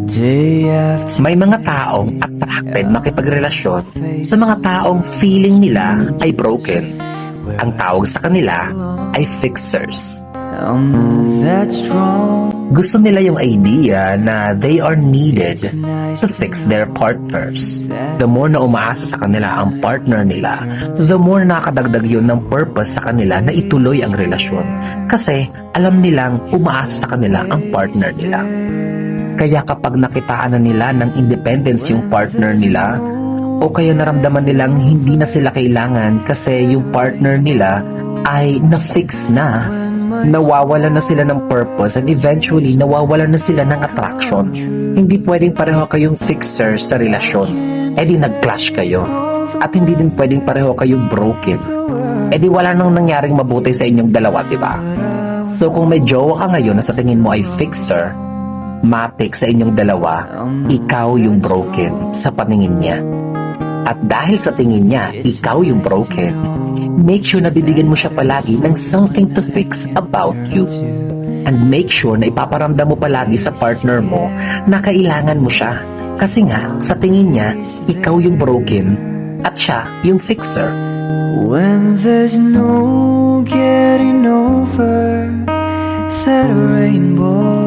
May mga taong attracted makipagrelasyon sa mga taong feeling nila ay broken. Ang tawag sa kanila ay fixers. Gusto nila yung idea na they are needed to fix their partners. The more na umaasa sa kanila ang partner nila, the more nakakadagdag yun ng purpose sa kanila na ituloy ang relasyon. Kasi alam nilang umaasa sa kanila ang partner nila. Kaya kapag nakitaan na nila ng independence yung partner nila, o kaya naramdaman nilang hindi na sila kailangan kasi yung partner nila ay na-fix na, nawawala na sila ng purpose, and eventually nawawala na sila ng attraction. Hindi pwedeng pareho kayong fixer sa relasyon, di nag-clash kayo. At hindi din pwedeng pareho kayong broken, di wala nang nangyaring mabuti sa inyong dalawa, diba? So kung may jowa ka ngayon na sa tingin mo ay fixer, matik sa inyong dalawa, ikaw yung broken sa paningin niya. At dahil sa tingin niya, ikaw yung broken, make sure na bibigyan mo siya palagi ng something to fix about you. And make sure na ipaparamdam mo palagi sa partner mo na kailangan mo siya. Kasi nga, sa tingin niya, ikaw yung broken at siya yung fixer. When there's no getting over that rainbow